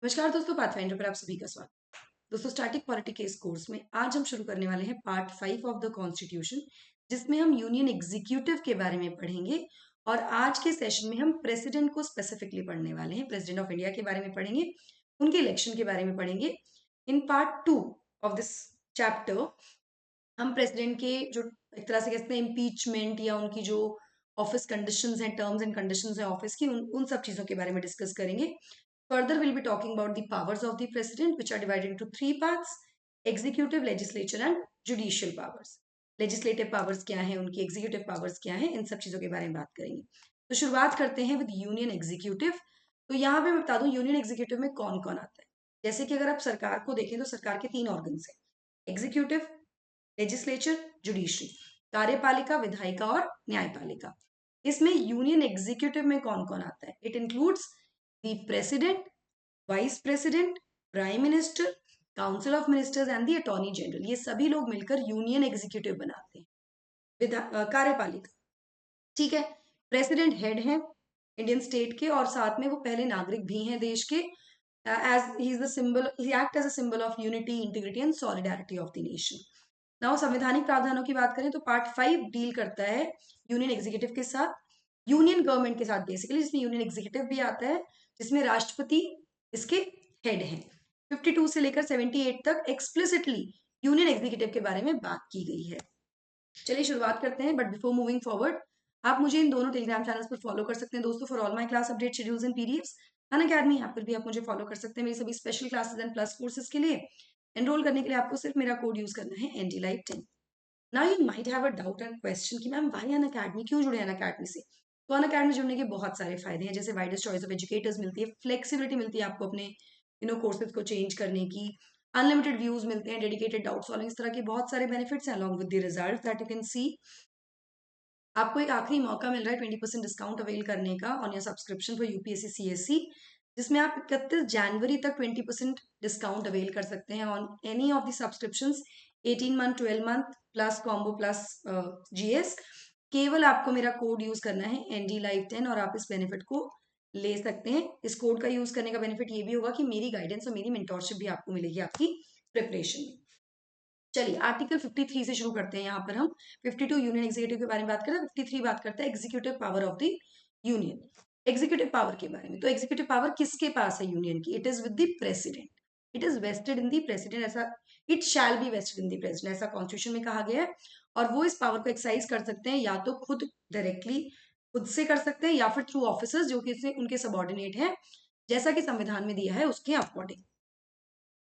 नमस्कार दोस्तों, पाथफाइंडर पर आप सभी का स्वागत। दोस्तों, स्टैटिक पॉलिटी के इस कोर्स में आज हम शुरू करने वाले हैं पार्ट 5 ऑफ द कॉन्स्टिट्यूशन, जिसमें हम यूनियन एग्जीक्यूटिव के बारे में पढ़ेंगे। और आज के सेशन में हम प्रेसिडेंट को स्पेसिफिकली पढ़ने वाले हैं। प्रेसिडेंट ऑफ इंडिया के बारे में पढ़ेंगे, उनके इलेक्शन के बारे में पढ़ेंगे। In part 2 of this chapter हम प्रेसिडेंट के जो एक तरह से कहते हैं इम्पीचमेंट या उनकी जो ऑफिस कंडीशंस हैं, टर्म्स एंड कंडीशंस हैं ऑफिस की, उन सब चीजों के बारे में डिस्कस करेंगे। Further, we'll be talking about the powers of the president, which are divided into three parts: executive, legislature, and judicial powers. Legislative powers क्या है, उनकी executive powers क्या है, इन सब चीजों के बारे में बात करेंगे। तो शुरुआत करते हैं विद यूनियन एग्जीक्यूटिव। तो यहाँ पे मैं बता दूं यूनियन एग्जीक्यूटिव में कौन कौन आता है। जैसे कि अगर आप सरकार को देखें तो सरकार के 3 ऑर्गन्स हैं: एग्जीक्यूटिव, लेजिस्लेचर, जुडिशरी। कार्यपालिका, विधायिका और न्यायपालिका। इसमें यूनियन एग्जीक्यूटिव में कौन कौन आता है? It includes the president, vice president, prime minister, council of ministers and the attorney general. ये सभी लोग मिलकर यूनियन एग्जीक्यूटिव बनाते हैं। कार्यपालिका, ठीक है। प्रेसिडेंट हेड है इंडियन स्टेट के, और साथ में वो पहले नागरिक भी हैं देश के। As he is the symbol, he act as a symbol of unity, integrity and solidarity of the nation. Now संवैधानिक प्रावधानों की बात करें तो पार्ट 5 डील करता है यूनियन एग्जीक्यूटिव के साथ, यूनियन गवर्नमेंट के साथ बेसिकली, जिसमें यूनियन एग्जीक्यूटिव भी आता है, जिसमें राष्ट्रपति इसके हेड हैं। 52 से लेकर 78 तक एक्सप्लिसिटली यूनियन एग्जीक्यूटिव के बारे में बात की गई है। चलिए शुरुआत करते हैं, बट बिफोर मूविंग फॉरवर्ड आप मुझे इन दोनों टेलीग्राम चैनल्स पर फॉलो कर सकते हैं दोस्तों, for all my class update, schedules and PDFs. Unacademy app पर भी आप मुझे फॉलो कर सकते हैं मेरी सभी special classes and plus courses के लिए। एनरोल करने के लिए आपको सिर्फ मेरा कोड यूज करना है NDLive10। Now you might have a doubt and question कि मैम वाई अनअकैडमी, क्यों जुड़े अनअकैडमी से? तो अनअकैडमी जुड़ने के बहुत सारे फायदे हैं, जैसे वाइडेस्ट चॉइस ऑफ एजुकेटर्स मिलती है, फ्लेक्सिबिलिटी मिलती है आपको अपने कोर्सेज को चेंज करने की, अनलिमिटेड व्यूज मिलते हैं, डेडिकेटेड डाउट सॉल्विंग, इस तरह के बहुत सारे बेनिफिट्स हैं along with the result that you can see. आपको एक आखिरी मौका मिल रहा है 20% डिस्काउंट अवेल करने का on your subscription for UPSC CSC, जिसमें आप 31 जनवरी तक 20% डिस्काउंट अवेल कर सकते हैं on any of the subscriptions, 18 month, 12 month plus combo plus GS। केवल आपको मेरा कोड यूज करना है NDLive10 और आप इस बेनिफिट को ले सकते हैं। इस कोड का यूज करने का बेनिफिट ये भी होगा कि मेरी गाइडेंस और मेरी मेंटोरशिप भी आपको मिलेगी आपकी प्रिपरेशन में। चलिए आर्टिकल 53 से शुरू करते हैं। यहाँ पर हम 52 यूनियन एग्जीक्यूटिव के बारे में बात करते हैं, 53 बात करते हैं executive power of the union. Executive power के बारे में, तो एग्जीक्यूटिव पावर किसके पास है यूनियन की? It is with the president, it is vested in the president, ऐसा it shall be vested in the president, ऐसा कॉन्स्टिट्यूशन में कहा गया है। और वो इस पावर को एक्सरसाइज कर सकते हैं या तो खुद डायरेक्टली खुद से कर सकते हैं, या फिर थ्रू ऑफिसर्स जो कि उनके सबॉर्डिनेट हैं, जैसा कि संविधान में दिया है उसके according.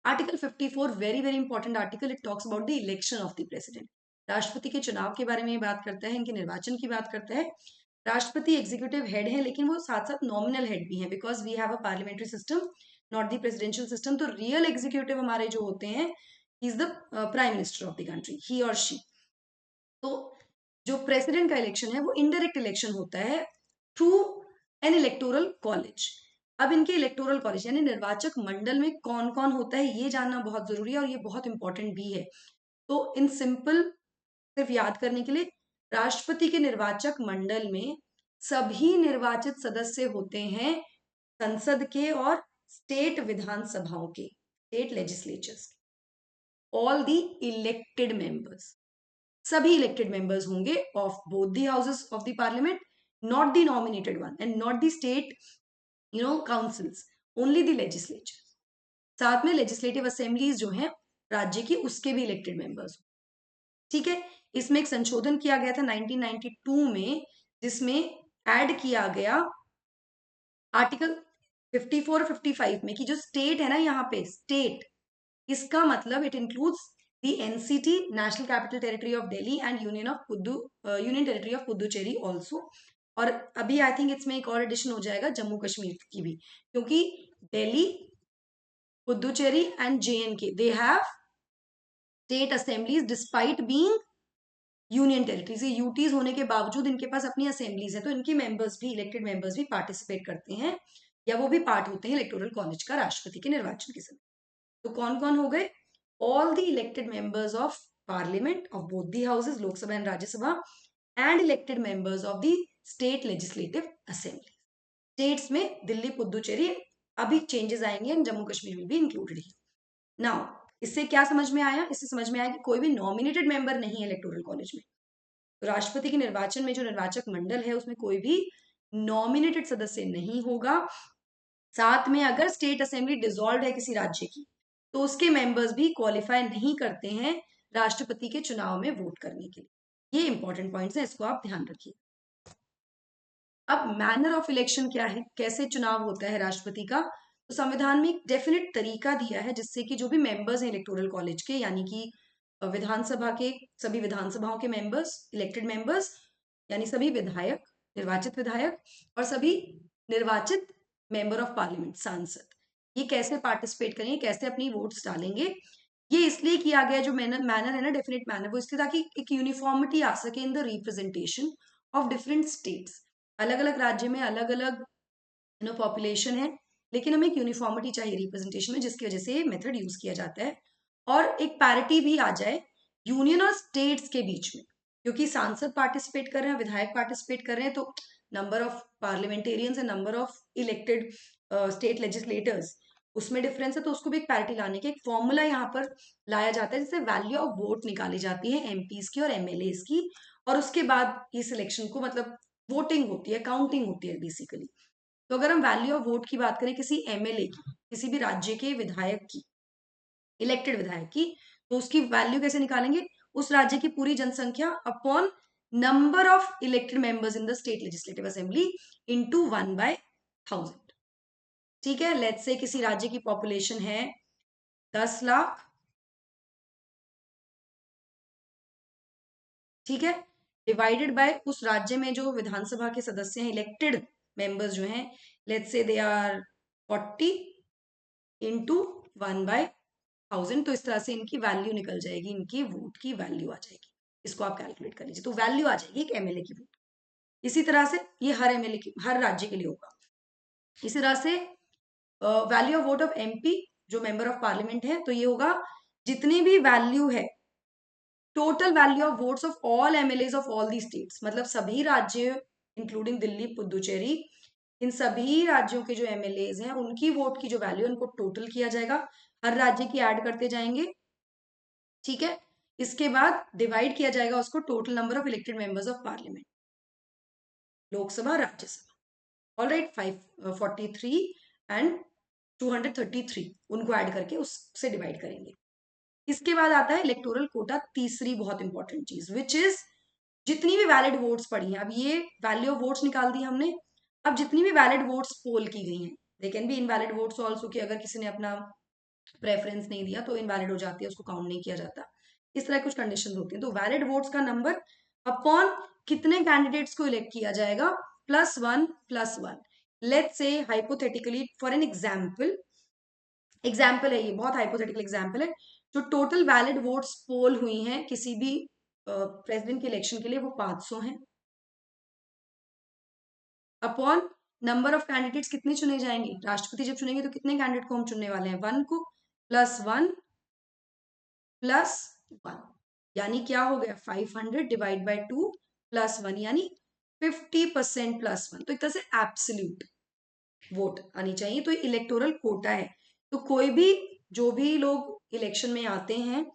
Article 54 very very important article, it talks about the election of the president. राष्ट्रपति के चुनाव के बारे में बात करता है, इनके निर्वाचन की बात करता है। राष्ट्रपति एग्जीक्यूटिव हेड है, लेकिन वो साथ साथ नॉमिनल हेड भी है, because we have a parliamentary system, not the presidential system. तो रियल एग्जीक्यूटिव हमारे जो होते हैं, is the prime minister of the country, he और शी। तो जो प्रेसिडेंट का इलेक्शन है वो इनडायरेक्ट इलेक्शन होता है थ्रू एन इलेक्टोरल कॉलेज। अब इनके इलेक्टोरल कॉलेज यानी निर्वाचक मंडल में कौन कौन होता है ये जानना बहुत जरूरी है, और ये बहुत इंपॉर्टेंट भी है। तो इन सिंपल सिर्फ याद करने के लिए, राष्ट्रपति के निर्वाचक मंडल में सभी निर्वाचित सदस्य होते हैं संसद के और स्टेट विधानसभाओं के, state legislatures, all the elected members. सभी इलेक्टेड मेंबर्स होंगे of both the houses of the parliament, not the nominated one and not the state councils, only the legislature. साथ में लेजिस्लेटिव असेंबलीज जो हैं राज्य की, उसके भी इलेक्टेड मेंबर्स। ठीक है, इसमें एक संशोधन किया गया था 1992 में, जिसमें ऐड किया गया आर्टिकल 54 55 में कि जो स्टेट है ना, यहाँ पे स्टेट, इसका मतलब it includes the NCT, national capital territory of Delhi, and union territory of Puducherry also. और अभी आई थिंक इसमें एक और एडिशन हो जाएगा जम्मू कश्मीर की भी, क्योंकि Delhi, Puducherry and JNK, they have state assemblies despite being union territories. ये यूटीज होने के बावजूद इनके पास अपनी असेंबलीज है, तो इनके मेंबर्स भी, इलेक्टेड मेंबर्स भी पार्टिसिपेट करते हैं, या वो भी पार्ट होते हैं इलेक्टोरल कॉलेज का राष्ट्रपति के निर्वाचन के समय। तो कौन कौन हो गए? All the elected members of parliament of both the houses, Lok Sabha and Rajya Sabha, and elected members of the state legislative assembly. States में दिल्ली, पुदुचेरी, अभी चेंजेस आएंगे and Jammu Kashmir will be included. Now इससे क्या समझ में आया? इससे समझ में आया कि कोई भी नॉमिनेटेड मेंबर नहीं है इलेक्टोरल कॉलेज में। तो राष्ट्रपति के निर्वाचन में जो निर्वाचक मंडल है उसमें कोई भी नॉमिनेटेड सदस्य नहीं होगा। साथ में अगर स्टेट असेंबली डिसॉल्व है किसी राज्य की तो उसके मेंबर्स भी क्वालिफाई नहीं करते हैं राष्ट्रपति के चुनाव में वोट करने के लिए। ये इंपॉर्टेंट पॉइंट्स हैं, इसको आप ध्यान रखिए। अब मैनर ऑफ इलेक्शन क्या है, कैसे चुनाव होता है राष्ट्रपति का? तो संविधान में एक डेफिनेट तरीका दिया है जिससे कि जो भी मेंबर्स हैं इलेक्टोरल कॉलेज के, यानी कि विधानसभा के सभी विधानसभाओं के मेंबर्स, इलेक्टेड मेंबर्स यानी सभी विधायक, निर्वाचित विधायक और सभी निर्वाचित मेंबर ऑफ पार्लियामेंट, सांसद, ये कैसे पार्टिसिपेट करेंगे, कैसे अपनी वोट्स डालेंगे। ये इसलिए किया गया जो मैनर है ना, डेफिनेट मैनर, वो इसलिए ताकि एक यूनिफॉर्मिटी आ सके in the representation of different states. अलग अलग राज्य में अलग अलग पॉपुलेशन है, लेकिन हमें एक यूनिफॉर्मिटी चाहिए रिप्रेजेंटेशन में, जिसकी वजह से ये मेथड यूज किया जाता है। और एक पैरिटी भी आ जाए यूनियन और स्टेट्स के बीच में, क्योंकि सांसद पार्टिसिपेट कर रहे हैं, विधायक पार्टिसिपेट कर रहे हैं, तो number of parliamentarians and number of elected state legislators उसमें डिफरेंस है। तो उसको भी एक पैरिटी लाने के एक फॉर्मूला यहाँ पर लाया जाता है, जिससे वैल्यू ऑफ वोट निकाली जाती है एमपीज की और एमएलएज की, और उसके बाद इस इलेक्शन को मतलब वोटिंग होती है, काउंटिंग होती है बेसिकली। तो अगर हम वैल्यू ऑफ वोट की बात करें किसी एमएलए की, किसी भी राज्य के विधायक की, इलेक्टेड विधायक की, तो उसकी वैल्यू कैसे निकालेंगे? उस राज्य की पूरी जनसंख्या upon number of elected members in the state legislative assembly into 1/1000। ठीक है, लेट्स से किसी राज्य की पॉपुलेशन है 10 लाख, ठीक है, डिवाइडेड बाय उस राज्य में जो विधानसभा के सदस्य हैं, इलेक्टेड मेंबर्स जो हैं, let's say they are 40 into 1/1000। तो इस तरह से इनकी वैल्यू निकल जाएगी, इनकी वोट की वैल्यू आ जाएगी। इसको आप कैलकुलेट कर लीजिए, तो वैल्यू आ जाएगी एक एमएलए की वोट। इसी तरह से ये हर एमएलए की, हर राज्य के लिए होगा। इसी तरह से value of vote of MP जो मेंबर ऑफ पार्लियामेंट है, तो ये होगा जितनी भी वैल्यू है, total value of votes of all MLAs of all the states, मतलब सभी राज्य इंक्लूडिंग दिल्ली, पुदुचेरी, इन सभी राज्यों के जो एमएलएज हैं उनकी वोट की जो वैल्यू है उनको टोटल किया जाएगा, हर राज्य की ऐड करते जाएंगे, ठीक है। इसके बाद डिवाइड किया जाएगा उसको total number of elected members of parliament, Lok Sabha, Rajya Sabha, alright, 543 and 233 उनको ऐड करके उससे डिवाइड करेंगे। इसके बाद आता है इलेक्टोरल कोटा, तीसरी बहुत इंपॉर्टेंट चीज, विच इज जितनी भी वैलिड वोट्स पड़ी हैं। अब ये वैल्यू ऑफ वोट्स निकाल दी हमने, अब जितनी भी वैलिड वोट्स पोल की गई हैं, they can be invalid votes also, कि अगर किसी ने अपना प्रेफरेंस नहीं दिया तो इनवैलिड हो जाती है, उसको काउंट नहीं किया जाता, इस तरह कुछ कंडीशन होती है। तो वैलिड वोट्स का नंबर अपॉन कितने कैंडिडेट्स को इलेक्ट किया जाएगा, +1 let's say hypothetically for an example है, ये बहुत हाइपोथेटिकल एग्जाम्पल है, जो टोटल वैलिड वोट्स पोल हुई हैं किसी भी प्रेसिडेंट के इलेक्शन के लिए वो 500 हैं, अपॉन नंबर ऑफ कैंडिडेट्स कितने चुने जाएंगे, राष्ट्रपति जब चुनेंगे तो कितने कैंडिडेट को हम चुनने वाले हैं, 1 को, +1 यानी क्या हो गया, 500 डिवाइड बाई 2 +1 यानी 50% +1। तो एक तरह से एब्सोल्यूट वोट आनी चाहिए। तो इलेक्टोरल कोटा है, तो कोई भी जो भी लोग इलेक्शन में आते हैं,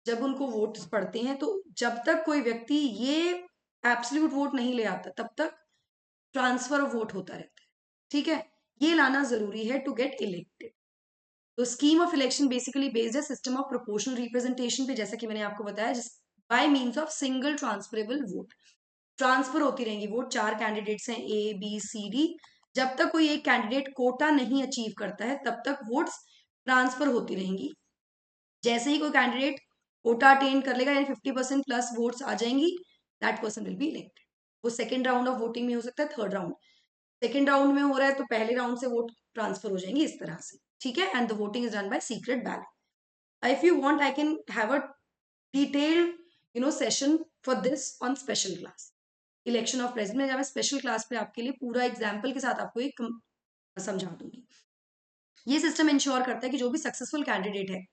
जब उनको वोट पड़ते हैं, तो जब तक कोई व्यक्ति ये एब्सोल्यूट वोट नहीं ले आता तब तक ट्रांसफर ऑफ वोट होता रहता है, ठीक है। ये लाना जरूरी है टू गेट इलेक्टेड। तो scheme of election basically based है सिस्टम ऑफ प्रोपोर्शनल रिप्रेजेंटेशन पे, जैसा कि मैंने आपको बताया, जिस by means of single transferable vote, transfer होती रहेंगी वोट। 4 कैंडिडेट्स हैं ए बी सी डी, जब तक कोई एक कैंडिडेट कोटा नहीं अचीव करता है तब तक वोट्स ट्रांसफर होती रहेंगी। जैसे ही कोई कैंडिडेट कोटा अटेन कर लेगा, यानी 50% प्लस वोट्स आ जाएंगी, that person will be elected. वो सेकेंड राउंड ऑफ वोटिंग में हो सकता है, थर्ड राउंड, सेकेंड राउंड में हो रहा है तो पहले राउंड से वोट ट्रांसफर हो जाएंगी, इस तरह से, ठीक है। And the voting is done by secret ballot. If you want I can have a detailed session for this on special class, election of president में जब मैं स्पेशल क्लास पे आपके लिए पूरा एग्जाम्पल के साथ आपको एक समझा दूंगी। ये सिस्टम इंश्योर करता है कि जो भी सक्सेसफुल कैंडिडेट है,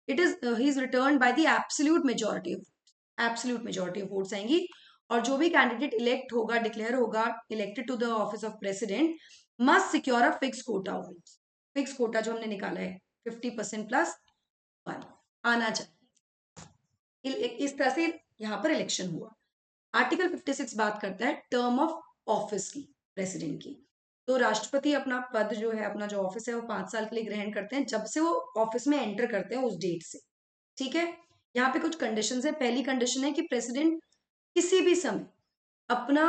it is he is return by the absolute majority of votes आएंगी, और जो भी कैंडिडेट इलेक्ट होगा, डिक्लेयर होगा elected to the office of president, must secure a fix quota of votes. Fix quota जो हमने निकाला है 50% प्लस 1 आना चाहिए। इस तरह से यहाँ पर इलेक्शन हुआ। आर्टिकल 56 बात करता है टर्म ऑफ ऑफिस की, प्रेसिडेंट की। तो राष्ट्रपति अपना पद जो है, अपना जो ऑफिस है, वो 5 साल के लिए ग्रहण करते हैं जब से वो ऑफिस में एंटर करते हैं उस डेट से। ठीक है, यहाँ पे कुछ कंडीशंस है। पहली कंडीशन है कि प्रेसिडेंट किसी भी समय अपना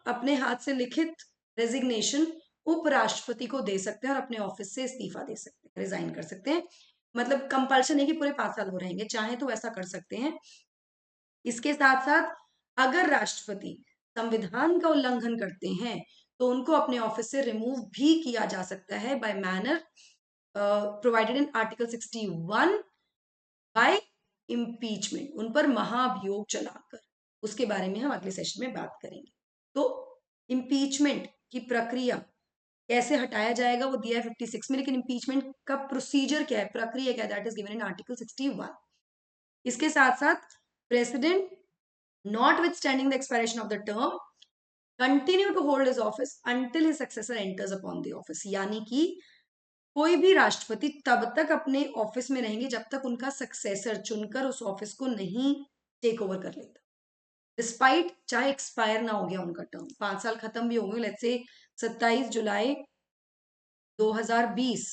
अपने हाथ से लिखित रेजिग्नेशन उपराष्ट्रपति को दे सकते हैं और अपने ऑफिस से इस्तीफा दे सकते हैं, रिजाइन कर सकते हैं। मतलब कंपल्शन है कि पूरे 5 साल वो रहेंगे, चाहे तो ऐसा कर सकते हैं। इसके साथ साथ अगर राष्ट्रपति संविधान का उल्लंघन करते हैं तो उनको अपने ऑफिस से रिमूव भी किया जा सकता है by manner provided in article 61 by impeachment, उन पर महाभियोग चलाकर। उसके बारे में हम अगले सेशन में बात करेंगे। तो इम्पीचमेंट की प्रक्रिया कैसे हटाया जाएगा वो दिया है 56 में, लेकिन इम्पीचमेंट का प्रोसीजर क्या है, प्रक्रिया क्या है, that is given in article 61। इसके साथ साथ president notwithstanding the expiration of the term continue to hold his office until his successor enters upon the office, यानी कि कोई भी राष्ट्रपति तब तक अपने ऑफिस में रहेंगे जब तक उनका सक्सेसर चुनकर उस ऑफिस को नहीं टेक ओवर कर लेता, डिस्पाइट चाहे एक्सपायर ना हो गया उनका टर्म, 5 साल खत्म भी होंगे, लेट्स से 27 जुलाई 2020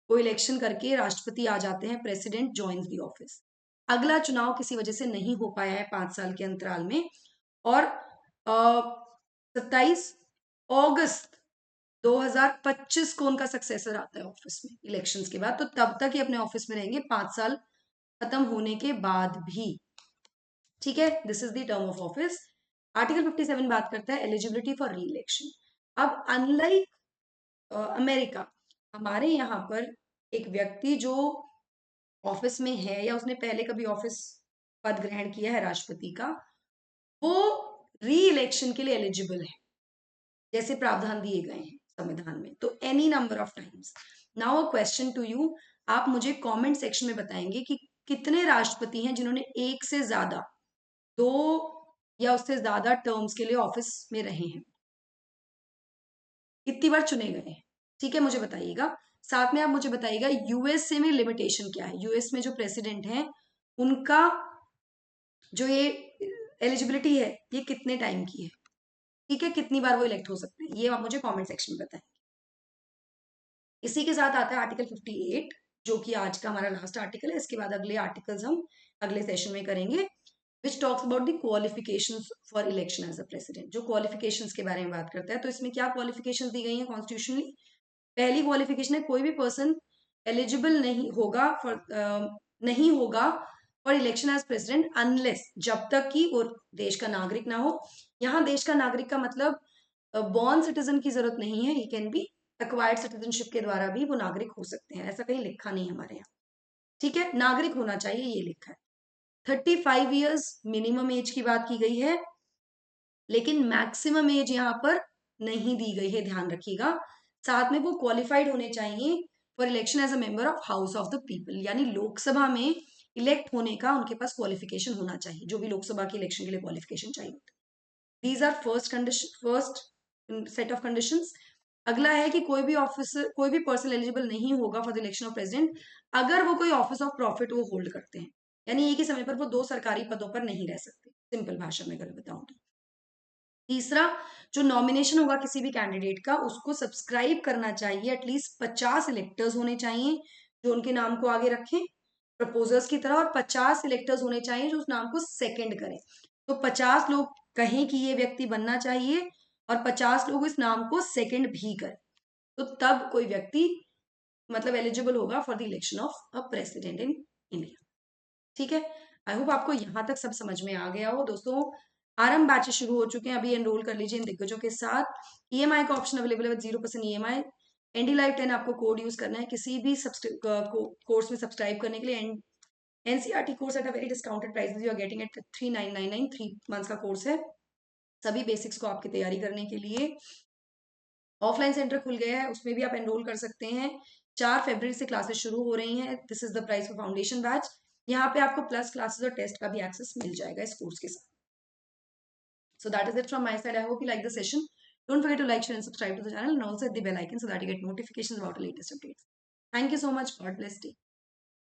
को इलेक्शन करके राष्ट्रपति आ जाते हैं, प्रेसिडेंट ज्वाइंस द ऑफिस, अगला चुनाव किसी वजह से नहीं हो पाया है 5 साल के अंतराल में, और 27 अगस्त 2025 को उनका सक्सेसर आता है ऑफिस में इलेक्शंस के बाद, तो तब तक ही अपने ऑफिस में रहेंगे 5 साल खत्म होने के बाद भी। ठीक है, this is the term of office. Article 57 बात करता है एलिजिबिलिटी फॉर री इलेक्शन। अब अनलाइक अमेरिका, हमारे यहाँ पर एक व्यक्ति जो ऑफिस में है या उसने पहले कभी ऑफिस पद ग्रहण किया है राष्ट्रपति का, वो री इलेक्शन के लिए एलिजिबल है जैसे प्रावधान दिए गए हैं संविधान में, तो any number of times. Now a question to you, आप मुझे कमेंट सेक्शन में बताएंगे कि कितने राष्ट्रपति हैं जिन्होंने एक से ज्यादा, 2 या उससे ज्यादा टर्म्स के लिए ऑफिस में रहे हैं, कितनी बार चुने गए हैं। ठीक है, मुझे बताइएगा। साथ में आप मुझे बताइएगा यूएसए में लिमिटेशन क्या है, यूएस में जो प्रेसिडेंट है उनका जो ये एलिजिबिलिटी है ये कितने टाइम की है, ठीक है, कितनी बार वो इलेक्ट हो सकते हैं, ये आप मुझे कमेंट सेक्शन में बताएं। इसी के साथ आता है आर्टिकल 58 जो कि आज का हमारा लास्ट आर्टिकल है। इसके बाद अगले आर्टिकल्स हम अगले सेशन में करेंगे, which talks about the qualifications for election as a president, जो क्वालिफिकेशंस के बारे में बात करता है। तो इसमें क्या क्वालिफिकेशंस दी गई हैं कॉन्स्टिट्यूशनली। पहली क्वालिफिकेशन है कोई भी पर्सन एलिजिबल नहीं होगा for election as president unless, जब तक कि वो देश का नागरिक ना हो। यहाँ देश का नागरिक का मतलब बॉर्न सिटीजन की जरूरत नहीं है, he can be acquired citizenship के द्वारा भी वो नागरिक हो सकते हैं, ऐसा कहीं लिखा नहीं हमारे यहाँ। ठीक है, नागरिक होना चाहिए ये लिखा है। 35 ईयर्स मिनिमम एज की बात की गई है, लेकिन मैक्सिमम एज यहाँ पर नहीं दी गई है, ध्यान रखिएगा। साथ में वो क्वालिफाइड होने चाहिए for election as a member of house of the people, यानी लोकसभा में इलेक्ट होने का उनके पास क्वालिफिकेशन होना चाहिए, जो भी लोकसभा के इलेक्शन के लिए क्वालिफिकेशन चाहिए। These are first condition, first set of conditions. अगला है कि कोई भी ऑफिसर, कोई भी पर्सन एलिजिबल नहीं होगा for the election of president अगर वो कोई ऑफिस ऑफ प्रॉफिट वो होल्ड करते हैं, यानी एक ही समय पर वो 2 सरकारी पदों पर नहीं रह सकते, सिंपल भाषा में अगर बताऊं तो। तीसरा, जो नॉमिनेशन होगा किसी भी कैंडिडेट का, उसको सब्सक्राइब करना चाहिए एटलीस्ट 50 इलेक्टर्स होने चाहिए जो उनके नाम को आगे रखें प्रपोजर्स की तरह, और 50 इलेक्टर्स होने चाहिए जो उस नाम को सेकंड करें। तो 50 लोग कहें कि ये व्यक्ति बनना चाहिए और 50 लोग इस नाम को सेकंड भी करें, तो तब कोई व्यक्ति मतलब एलिजिबल होगा for the election of a president in India. ठीक है, आई होप आपको यहाँ तक सब समझ में आ गया हो। दोस्तों, आरंभ बैचेस शुरू हो चुके हैं, अभी एनरोल कर लीजिए इन दिग्गजों के साथ। ईएमआई का ऑप्शन अवेलेबल है विद 0% ईएमआई। एनडी लाइव 10 आपको कोड यूज करना है किसी भी कोर्स में सब्सक्राइब करने के लिए। NCERT course at a very discounted price you are getting at 3999, 3 months का कोर्स है, सभी बेसिक्स को आपकी तैयारी करने के लिए। ऑफलाइन सेंटर खुल गया है, उसमें भी आप एनरोल कर सकते हैं। 4 फरवरी से क्लासेस शुरू हो रही हैं। This is the price for foundation batch. यहाँ पे आपको प्लस क्लासेस और टेस्ट का भी एक्सेस मिल जाएगा इस कोर्स के साथ। So that is it from my side. I hope you like the session. Don't forget to like, share and subscribe to the channel and also hit the bell icon so that you get notifications about the latest updates. Thank you so much, God bless you.